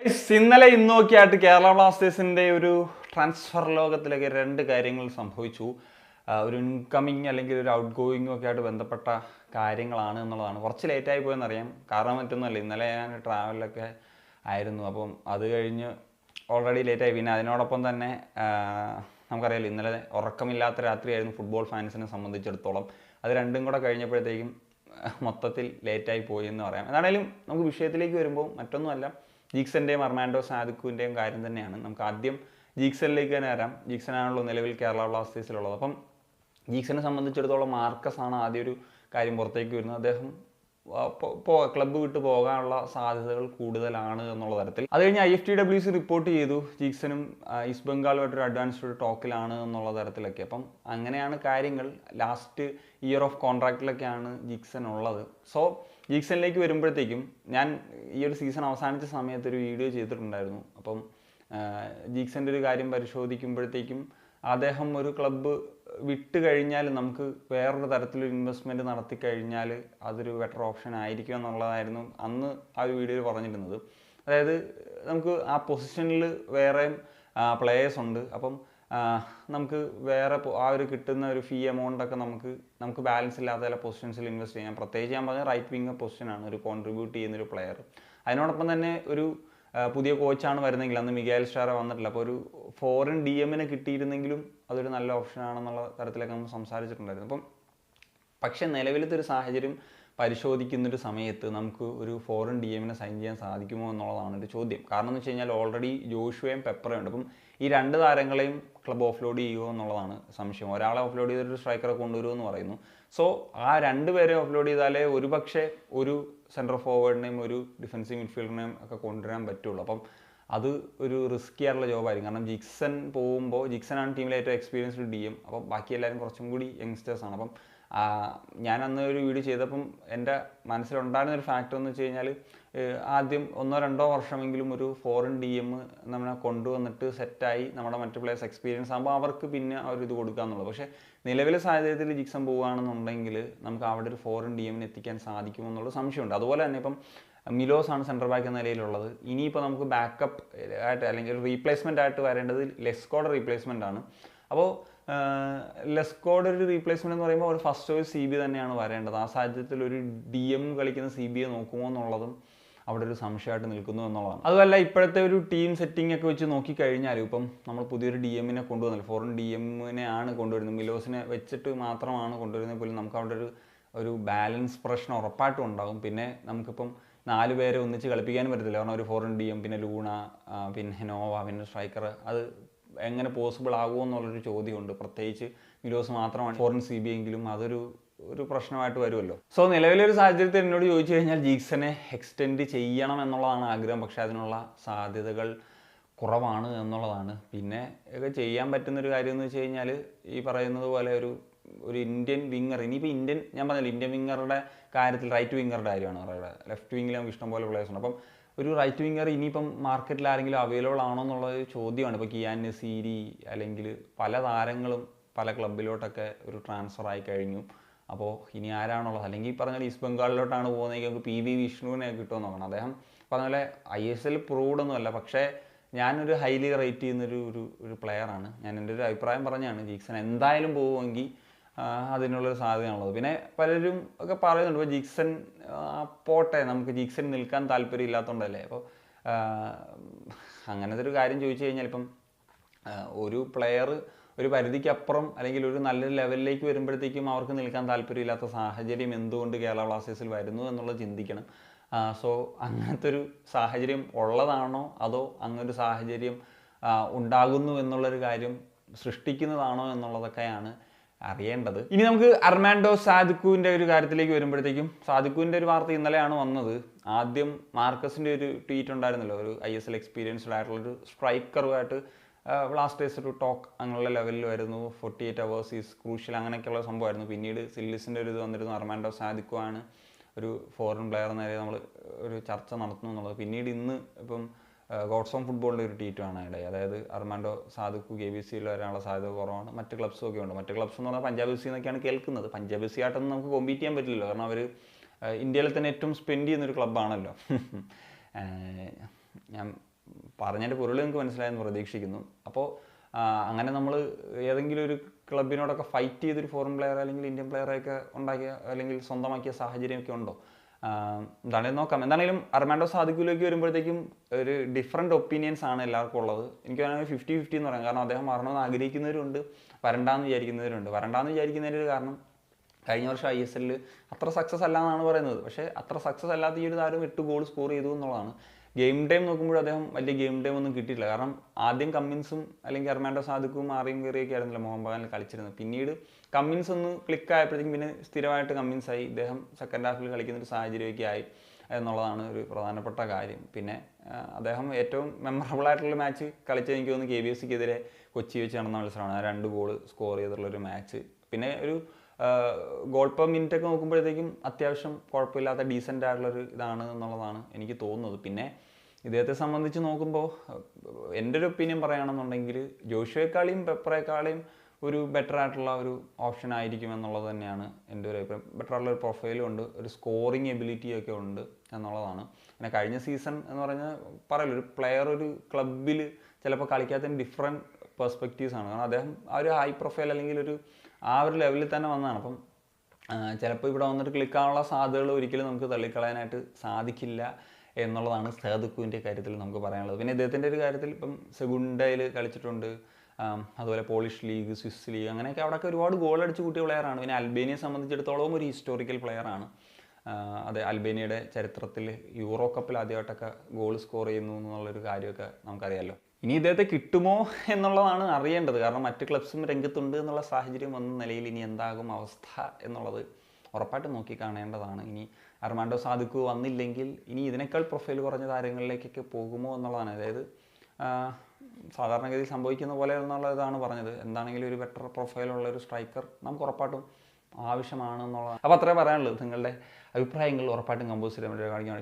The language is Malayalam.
ഇന്നലെ ഇന്നൊക്കെ ആയിട്ട് കേരള ബ്ലാസ്റ്റേഴ്സിന്റെ ഒരു ട്രാൻസ്ഫർ ലോകത്തിലൊക്കെ രണ്ട് കാര്യങ്ങൾ സംഭവിച്ചു. ഒരു ഇൻകമിങ് അല്ലെങ്കിൽ ഒരു ഔട്ട് ഗോയിങ്ങും ഒക്കെ ആയിട്ട് ബന്ധപ്പെട്ട കാര്യങ്ങളാണ് എന്നുള്ളതാണ്. കുറച്ച് ലേറ്റായി പോയെന്നറിയാം, കാരണം മറ്റൊന്നുമല്ല, ഇന്നലെ ഞാൻ ട്രാവലിലൊക്കെ ആയിരുന്നു. അപ്പം അത് കഴിഞ്ഞ് ഓൾറെഡി ലേറ്റായി. പിന്നെ അതിനോടൊപ്പം തന്നെ നമുക്കറിയാലോ, ഇന്നലെ ഉറക്കമില്ലാത്ത രാത്രിയായിരുന്നു ഫുട്ബോൾ ഫാൻസിനെ സംബന്ധിച്ചിടത്തോളം. അത് രണ്ടും കൂടെ കഴിഞ്ഞപ്പോഴത്തേക്കും മൊത്തത്തിൽ ലേറ്റായി പോയി എന്ന് പറയാം. എന്താണേലും നമുക്ക് വിഷയത്തിലേക്ക് വരുമ്പോൾ മറ്റൊന്നുമല്ല, ജീക്സന്റെയും അർമാൻഡോ സാദിഖുവിൻ്റെയും കാര്യം തന്നെയാണ്. നമുക്ക് ആദ്യം ജീക്സണിലേക്ക് തന്നെ വരാം. ജീക്സനാണല്ലോ നിലവിൽ കേരള ബ്ലാസ്റ്റേഴ്സിലുള്ളത്. അപ്പം ജീക്സനെ സംബന്ധിച്ചിടത്തോളം മാർക്കസ് ആണ് ആദ്യം ഒരു കാര്യം പുറത്തേക്ക് വരുന്നത്. അദ്ദേഹം ക്ലബ്ബ് വിട്ട് പോകാനുള്ള സാധ്യതകൾ കൂടുതലാണ് എന്നുള്ള തരത്തിൽ. അത് കഴിഞ്ഞ് IFTWC റിപ്പോർട്ട് ചെയ്തു ജീക്സനും ഈസ്റ്റ് ബംഗാളുമായിട്ടൊരു അഡ്വാൻസ്ഡ് ടോക്കിലാണ് എന്നുള്ള തരത്തിലൊക്കെ. അപ്പം അങ്ങനെയാണ് കാര്യങ്ങൾ. ലാസ്റ്റ് ഇയർ ഓഫ് കോൺട്രാക്റ്റിലൊക്കെയാണ് ജീക്സൺ ഉള്ളത്. സോ ജീക്സണിലേക്ക് വരുമ്പോഴത്തേക്കും ഞാൻ ഈ ഒരു സീസൺ അവസാനിച്ച സമയത്ത് ഒരു വീഡിയോ ചെയ്തിട്ടുണ്ടായിരുന്നു. അപ്പം ജീക്സൻ്റെ ഒരു കാര്യം പരിശോധിക്കുമ്പോഴത്തേക്കും അദ്ദേഹം ഒരു ക്ലബ്ബ് വിട്ട് കഴിഞ്ഞാൽ നമുക്ക് വേറൊരു തരത്തിലൊരു ഇൻവെസ്റ്റ്മെൻറ്റ് നടത്തി കഴിഞ്ഞാൽ അതൊരു ബെറ്റർ ഓപ്ഷൻ ആയിരിക്കും എന്നുള്ളതായിരുന്നു അന്ന് ആ ഒരു വീഡിയോയിൽ പറഞ്ഞിരുന്നത്. അതായത് നമുക്ക് ആ പൊസിഷനിൽ വേറെയും പ്ലേയേഴ്സ് ഉണ്ട്. അപ്പം നമുക്ക് വേറെ ആ ഒരു കിട്ടുന്ന ഒരു ഫീ എമൗണ്ടൊക്കെ നമുക്ക് ബാലൻസ് ഇല്ലാത്ത ചില പൊസിഷൻസിൽ ഇൻവെസ്റ്റ് ചെയ്യാം. പ്രത്യേകിച്ച് ഞാൻ പറഞ്ഞ റൈറ്റ് വിങ്ങർ പൊസിഷനാണ്, ഒരു കോൺട്രിബ്യൂട്ട് ചെയ്യുന്നൊരു പ്ലെയർ. അതിനോടൊപ്പം തന്നെ ഒരു പുതിയ കോച്ചാണ് വരുന്നെങ്കിൽ, അന്ന് മിഗാൽ സ്റ്റാറ വന്നിട്ടില്ല, അപ്പോൾ ഒരു ഫോറിൻ DM-നെ കിട്ടിയിരുന്നെങ്കിലും അതൊരു നല്ല ഓപ്ഷനാണെന്നുള്ള തരത്തിലൊക്കെ നമ്മൾ സംസാരിച്ചിട്ടുണ്ടായിരുന്നു. അപ്പം പക്ഷേ നിലവിലത്തെ ഒരു സാഹചര്യം പരിശോധിക്കുന്നൊരു സമയത്ത് നമുക്ക് ഒരു ഫോറിൻ DM-നെ സൈൻ ചെയ്യാൻ സാധിക്കുമോ എന്നുള്ളതാണ് ഒരു ചോദ്യം. കാരണം എന്ന് വെച്ച് കഴിഞ്ഞാൽ ഓൾറെഡി ജോഷുവയും പെപ്പറയും ഉണ്ട്. അപ്പം ഈ രണ്ട് താരങ്ങളെയും ക്ലബ്ബ് ഓഫ്ലോഡ് ചെയ്യുമോ എന്നുള്ളതാണ് സംശയം. ഒരാളെ ഓഫ്ലോഡ് ചെയ്തൊരു സ്ട്രൈക്കറെ കൊണ്ടുവരുമെന്ന് പറയുന്നു. സോ ആ രണ്ടുപേരെ ഓഫ്ലോഡ് ചെയ്താലേ ഒരുപക്ഷെ ഒരു സെൻട്രൽ ഫോർവേഡിനെയും ഒരു ഡിഫൻസീവ് മിഡ്ഫീൽഡറിനെയും ഒക്കെ കൊണ്ടുവരാൻ പറ്റുള്ളൂ. അപ്പം അത് ഒരു റിസ്കി ആയിട്ടുള്ള ജോബായിരിക്കും. കാരണം ജിക്സൺ പോകുമ്പോൾ, ജിക്സനാണ് ടീമിലെ ഏറ്റവും എക്സ്പീരിയൻസ്ഡ് DM. അപ്പം ബാക്കി എല്ലാവരും കുറച്ചും കൂടി യങ്സ്റ്റേഴ്സാണ്. അപ്പം ഞാൻ അന്ന് ഒരു വീഡിയോ ചെയ്തപ്പം എൻ്റെ മനസ്സിലുണ്ടായിരുന്നൊരു ഫാക്ടർ എന്ന് വെച്ച് കഴിഞ്ഞാൽ, ആദ്യം 1-2 വർഷമെങ്കിലും ഒരു ഫോറിൻ DM നമ്മളെ കൊണ്ടുവന്നിട്ട് സെറ്റായി നമ്മുടെ മറ്റു പ്ലേയേഴ്സ് എക്സ്പീരിയൻസ് ആകുമ്പോൾ അവർക്ക് പിന്നെ അവർ ഇത് കൊടുക്കുക എന്നുള്ളത്. പക്ഷേ നിലവിലെ സാഹചര്യത്തിൽ ജിക്സൺ പോവുകയാണെന്നുണ്ടെങ്കിൽ നമുക്ക് അവിടെ ഒരു ഫോറിൻ DM-നെ എത്തിക്കാൻ സാധിക്കുമെന്നുള്ള സംശയമുണ്ട്. അതുപോലെ തന്നെ ഇപ്പം മിലോസ് ആണ് സെൻട്രൽ ബാക്ക് എന്ന നിലയിലുള്ളത്. ഇനിയിപ്പോൾ നമുക്ക് ബാക്കപ്പ് ആയിട്ട് അല്ലെങ്കിൽ റീപ്ലേസ്മെൻ്റ് ആയിട്ട് വരേണ്ടത് ലെസ്കോയുടെ റീപ്ലേസ്മെൻ്റ് ആണ്. അപ്പോൾ ലെസ്കോയുടെ ഒരു റീപ്ലേസ്മെൻറ്റ് എന്ന് പറയുമ്പോൾ ഒരു ഫസ്റ്റ് ചോയ്സ് CB തന്നെയാണ് വരേണ്ടത്. ആ സാഹചര്യത്തിൽ ഒരു DM കളിക്കുന്ന CBയെ നോക്കുമോ എന്നുള്ളതും അവിടെ ഒരു സംശയമായിട്ട് നിൽക്കുന്നു എന്നുള്ളതാണ്. അതുമല്ല, ഇപ്പോഴത്തെ ഒരു ടീം സെറ്റിംഗ് ഒക്കെ വെച്ച് നോക്കിക്കഴിഞ്ഞാൽ ഇപ്പം നമ്മൾ പുതിയൊരു DM-നെ കൊണ്ടുവന്നില്ല, ഫോറിൻ DM-നെ ആണ് കൊണ്ടുവരുന്നത്. മിലോസിനെ വെച്ചിട്ട് മാത്രമാണ് കൊണ്ടുവരുന്നത് പോലും നമുക്ക് അവിടെ ഒരു ബാലൻസ് പ്രശ്നം ഉറപ്പായിട്ടും ഉണ്ടാകും. പിന്നെ നമുക്കിപ്പം 4 പേരെ ഒന്നിച്ച് കളിപ്പിക്കാനും പറ്റത്തില്ല. കാരണം ഒരു ഫോറിൻ DM, പിന്നെ ലൂണ, പിന്നെ നോവ, പിന്നെ സ്ട്രൈക്കർ, അത് എങ്ങനെ പോസിബിൾ ആകുമോ എന്നുള്ളൊരു ചോദ്യമുണ്ട്. പ്രത്യേകിച്ച് മിലോസ് മാത്രമാണ് ഫോറിൻ CB എങ്കിലും അതൊരു പ്രശ്നമായിട്ട് വരുമല്ലോ. സോ നിലവിലെ ഒരു സാഹചര്യത്തിൽ എന്നോട് ചോദിച്ചു കഴിഞ്ഞാൽ ജീക്സനെ എക്സ്റ്റെൻഡ് ചെയ്യണം എന്നുള്ളതാണ് ആഗ്രഹം. പക്ഷേ അതിനുള്ള സാധ്യതകൾ കുറവാണ് എന്നുള്ളതാണ്. പിന്നെ ഒക്കെ ചെയ്യാൻ പറ്റുന്നൊരു കാര്യം എന്ന് വെച്ച് കഴിഞ്ഞാൽ, ഈ പറയുന്നത് പോലെ ഒരു ഇന്ത്യൻ വിങ്ങർ, ഇനിയിപ്പോൾ ഞാൻ പറഞ്ഞില്ല, ഇന്ത്യൻ വിങ്ങറുടെ കാര്യത്തിൽ റൈറ്റ് വിങ്ങറുടെ കാര്യമാണ് പറയുന്നത്. ലെഫ്റ്റ് വിങ്ങിൽ നമുക്ക് ഇഷ്ടംപോലെ പ്ലേയേഴ്സ് ഉണ്ട്. അപ്പം ഒരു റൈറ്റ് വിങ്ങർ ഇനിയിപ്പം മാർക്കറ്റിൽ ആരെങ്കിലും അവൈലബിൾ ആണോ എന്നുള്ളൊരു ചോദ്യമാണ്. ഇപ്പോൾ കിയാൻ നസീരി അല്ലെങ്കിൽ പല താരങ്ങളും പല ക്ലബിലോട്ടൊക്കെ ഒരു ട്രാൻസ്ഫർ ആയി കഴിഞ്ഞു. അപ്പോൾ ഇനി ആരാണുള്ളത്? അല്ലെങ്കിൽ ഈ പറഞ്ഞാൽ ഈസ്റ്റ് ബംഗാളിലോട്ടാണ് പോകുന്നതെങ്കിൽ നമുക്ക് PV വിഷ്ണുവിനെ കിട്ടുമെന്ന് നോക്കണം. അദ്ദേഹം പറഞ്ഞ പോലെ ISL പ്രൂവ്ഡ് ഒന്നുമല്ല, പക്ഷേ ഞാനൊരു ഹൈലി റേറ്റ് ചെയ്യുന്നൊരു പ്ലെയറാണ്. ഞാൻ എൻ്റെ ഒരു അഭിപ്രായം പറഞ്ഞാണ്. ജീക്സൺ എന്തായാലും പോകുമെങ്കിൽ അതിനുള്ളൊരു സാധ്യതയാണുള്ളത്. പിന്നെ പലരും ഒക്കെ പറയുന്നുണ്ട്, ഇപ്പോൾ ജീക്സൺ പോട്ടെ, നമുക്ക് ജീക്സൺ നിൽക്കാൻ താല്പര്യം ഇല്ലാത്തതുകൊണ്ടല്ലേ. അപ്പോൾ അങ്ങനത്തെ ഒരു കാര്യം ചോദിച്ചു കഴിഞ്ഞാൽ, ഇപ്പം ഒരു പ്ലെയർ ഒരു പരിധിക്കപ്പുറം അല്ലെങ്കിൽ ഒരു നല്ലൊരു ലെവലിലേക്ക് വരുമ്പോഴത്തേക്കും അവർക്ക് നിൽക്കാൻ താല്പര്യമില്ലാത്ത സാഹചര്യം എന്തുകൊണ്ട് കേരള ബ്ലാസ്റ്റേഴ്സിൽ വരുന്നു എന്നുള്ളത് ചിന്തിക്കണം. സോ അങ്ങനത്തെ ഒരു സാഹചര്യം ഉള്ളതാണോ, അതോ അങ്ങനൊരു സാഹചര്യം ഉണ്ടാകുന്നു എന്നുള്ളൊരു കാര്യം സൃഷ്ടിക്കുന്നതാണോ എന്നുള്ളതൊക്കെയാണ് അറിയേണ്ടത്. ഇനി നമുക്ക് അർമാൻഡോ സാദിഖുവിൻ്റെ ഒരു കാര്യത്തിലേക്ക് വരുമ്പോഴത്തേക്കും, സാദിഖുവിൻ്റെ ഒരു വാർത്ത ഇന്നലെയാണ് വന്നത്. ആദ്യം മാർക്കസിൻ്റെ ഒരു ട്വീറ്റ് ഉണ്ടായിരുന്നല്ലോ, ഒരു ISL എക്സ്പീരിയൻസ്ഡ് ആയിട്ടുള്ളൊരു സ്ട്രൈക്കറുമായിട്ട് ബ്ലാസ്റ്റേഴ്സ് ഒരു ടോക്ക് അങ്ങനെയുള്ള ലെവലിൽ വരുന്നു. 48 hours ഈസ് ക്രൂഷ്യൽ, അങ്ങനെയൊക്കെയുള്ള സംഭവമായിരുന്നു. പിന്നീട് സില്ലിസിൻ്റെ ഒരു ഇത് വന്നിരുന്നു, അർമാൻഡോ സാദിഖു ആണ് ഒരു ഫോറിൻ പ്ലെയർ എന്ന നിലയിൽ നമ്മൾ ഒരു ചർച്ച നടത്തുന്നു എന്നുള്ളത്. പിന്നീട് ഇന്ന് ഇപ്പം ഗോഡ്സ് ഓൺ ഫുട്ബോളിൻ്റെ ഒരു ട്വീറ്റാണ് ഇടയിൽ. അതായത് അർമാൻഡോ സാദിഖു KBCയിൽ വരാനുള്ള സാധ്യത കുറവാണ്. മറ്റ് ക്ലബ്സും ഒക്കെ ഉണ്ട്. മറ്റ് ക്ലബ്സ് എന്ന് പറഞ്ഞാൽ പഞ്ചാബ് FC എന്നൊക്കെയാണ് കേൾക്കുന്നത്. പഞ്ചാബ് FC ആയിട്ടൊന്നും നമുക്ക് കോമ്പീറ്റ് ചെയ്യാൻ പറ്റില്ലല്ലോ, കാരണം അവർ ഇന്ത്യയിൽ തന്നെ ഏറ്റവും സ്പെൻഡ് ചെയ്യുന്നൊരു ക്ലബ്ബാണല്ലോ. ഞാൻ പറഞ്ഞതിൻ്റെ പൊരുൾ നിങ്ങൾക്ക് മനസ്സിലായെന്ന് പ്രതീക്ഷിക്കുന്നു. അപ്പോൾ അങ്ങനെ നമ്മൾ ഏതെങ്കിലും ഒരു ക്ലബിനോടൊക്കെ ഫൈറ്റ് ചെയ്തൊരു ഫോറിൻ പ്ലെയർ അല്ലെങ്കിൽ ഇന്ത്യൻ പ്ലെയറൊക്കെ ഉണ്ടാക്കിയ അല്ലെങ്കിൽ സ്വന്തമാക്കിയ സാഹചര്യമൊക്കെ ഉണ്ടോ? എന്താണെങ്കിലും നോക്കാം. എന്താണെങ്കിലും അർമാൻഡോ സാദിഖിലേക്ക് വരുമ്പോഴത്തേക്കും ഒരു ഡിഫറെൻറ്റ് ഒപ്പീനിയൻസ് ആണ് എല്ലാവർക്കും ഉള്ളത്. എനിക്ക് വേണമെങ്കിൽ 50-50 എന്ന് പറയാം. കാരണം അദ്ദേഹം വരണമെന്ന് ആഗ്രഹിക്കുന്നവരുണ്ട്, വരണ്ടാന്ന് വിചാരിക്കുന്നവരുണ്ട്. വരണ്ടാന്ന് വിചാരിക്കുന്നതിൻ്റെ ഒരു കാരണം കഴിഞ്ഞ വർഷം ISL അത്ര സക്സസ് അല്ല എന്നാണ് പറയുന്നത്. പക്ഷേ അത്ര സക്സസ് അല്ലാത്ത ഈ ഒരു താരം 8 ഗോൾ സ്കോർ ചെയ്തു എന്നുള്ളതാണ്. ഗെയിം ടൈം നോക്കുമ്പോൾ അദ്ദേഹം വലിയ ഗെയിം ടൈം ഒന്നും കിട്ടിയിട്ടില്ല. കാരണം ആദ്യം കമ്മിൻസും അല്ലെങ്കിൽ അർമാൻഡോ സാദിഖും ആറിയും കയറിയൊക്കെ ആയിരുന്നില്ല മോഹൻ ബഗാനിൽ കളിച്ചിരുന്നത്. പിന്നീട് കമ്മിൻസ് ഒന്ന് ക്ലിക്ക് ആയപ്പോഴത്തേക്കും പിന്നെ സ്ഥിരമായിട്ട് കമ്മിൻസായി ഇദ്ദേഹം സെക്കൻഡ് ഹാഫിൽ കളിക്കുന്നൊരു സാഹചര്യമൊക്കെ ആയി എന്നുള്ളതാണ് ഒരു പ്രധാനപ്പെട്ട കാര്യം. പിന്നെ അദ്ദേഹം ഏറ്റവും മെമ്മറബിൾ ആയിട്ടുള്ള മാച്ച് കളിച്ചത് എനിക്ക് തോന്നുന്നു KBFCക്കെതിരെ കൊച്ചി വെച്ച് നടന്ന മത്സരമാണ്. 2 ഗോൾ സ്കോർ ചെയ്തിട്ടുള്ളൊരു മാച്ച്. പിന്നെ ഒരു ഗോൾ പെർ മിനിറ്റ് ഒക്കെ നോക്കുമ്പോഴത്തേക്കും അത്യാവശ്യം കുഴപ്പമില്ലാത്ത ഡീസൻ്റ് ആയിട്ടുള്ളൊരു ഇതാണ് എന്നുള്ളതാണ് എനിക്ക് തോന്നുന്നത്. പിന്നെ ഇദ്ദേഹത്തെ സംബന്ധിച്ച് നോക്കുമ്പോൾ എൻ്റെ ഒരു ഒപ്പീനിയൻ പറയുകയാണെന്നുണ്ടെങ്കിൽ ജോഷുവേക്കാളെയും പെപ്പറേക്കാളെയും ഒരു ബെറ്റർ ആയിട്ടുള്ള ഒരു ഓപ്ഷൻ ആയിരിക്കും എന്നുള്ളത് തന്നെയാണ് എൻ്റെ ഒരു അഭിപ്രായം. ബെറ്റർ ആയിട്ടുള്ള ഒരു പ്രൊഫൈലും ഉണ്ട്, ഒരു സ്കോറിങ് എബിലിറ്റിയൊക്കെ ഉണ്ട് എന്നുള്ളതാണ്. പിന്നെ കഴിഞ്ഞ സീസൺ എന്ന് പറഞ്ഞാൽ പറയല്ലോ, ഒരു പ്ലെയർ ഒരു ക്ലബിൽ ചിലപ്പോൾ കളിക്കാത്തതിന് ഡിഫറെൻറ്റ് പെർസ്പെക്റ്റീവ്സ് ആണ്. കാരണം അദ്ദേഹം ആ ഒരു ഹൈ പ്രൊഫൈൽ അല്ലെങ്കിൽ ആ ഒരു ലെവലിൽ തന്നെ വന്നതാണ്. അപ്പം ചിലപ്പോൾ ഇവിടെ വന്നിട്ട് ക്ലിക്കാനുള്ള സാധ്യതകൾ ഒരിക്കലും നമുക്ക് തള്ളിക്കളയാനായിട്ട് സാധിക്കില്ല എന്നുള്ളതാണ് സാദിഖിൻ്റെ കാര്യത്തിൽ നമുക്ക് പറയാനുള്ളത്. പിന്നെ ഇദ്ദേഹത്തിൻ്റെ ഒരു കാര്യത്തിൽ ഇപ്പം സെഗുണ്ടയിൽ കളിച്ചിട്ടുണ്ട്, അതുപോലെ പോളിഷ് ലീഗ്, സ്വിസ് ലീഗ്, അങ്ങനെയൊക്കെ അവിടെയൊക്കെ ഒരുപാട് ഗോൾ അടിച്ച് കൂട്ടിയ പ്ലെയറാണ്. പിന്നെ അൽബേനിയയെ സംബന്ധിച്ചിടത്തോളം ഒരു ഹിസ്റ്റോറിക്കൽ പ്ലെയറാണ്. അതെ, അൽബേനിയയുടെ ചരിത്രത്തിൽ യൂറോ കപ്പിൽ ആദ്യമായിട്ടൊക്കെ ഗോൾ സ്കോർ ചെയ്യുന്നു എന്നുള്ളൊരു കാര്യമൊക്കെ നമുക്കറിയാമല്ലോ. ഇനി ഇദ്ദേഹത്തെ കിട്ടുമോ എന്നുള്ളതാണ് അറിയേണ്ടത്. കാരണം മറ്റ് ക്ലബ്സും രംഗത്തുണ്ട് എന്നുള്ള സാഹചര്യം വന്ന നിലയിൽ ഇനി എന്താകും അവസ്ഥ എന്നുള്ളത് ഉറപ്പായിട്ട് നോക്കി കാണേണ്ടതാണ്. ഇനി അർമാൻഡോ സാദിഖ് വന്നില്ലെങ്കിൽ ഇനി ഇതിനേക്കാൾ പ്രൊഫൈൽ കുറഞ്ഞ താരങ്ങളിലേക്കൊക്കെ പോകുമോ എന്നുള്ളതാണ്. അതായത് സാധാരണഗതിയിൽ സംഭവിക്കുന്ന പോലെ എന്നുള്ളതാണ് പറഞ്ഞത്. എന്താണെങ്കിലും ഒരു ബെറ്റർ പ്രൊഫൈലുള്ള ഒരു സ്ട്രൈക്കർ നമുക്ക് ഉറപ്പായിട്ടും ആവശ്യമാണ് എന്നുള്ളതാണ്. അപ്പോൾ അത്രേ പറയാനുള്ളത്. നിങ്ങളുടെ അഭിപ്രായങ്ങൾ ഉറപ്പായിട്ടും കമ്പോസ് ചെയ്യാൻ വേണ്ടി കാണിക്കാൻ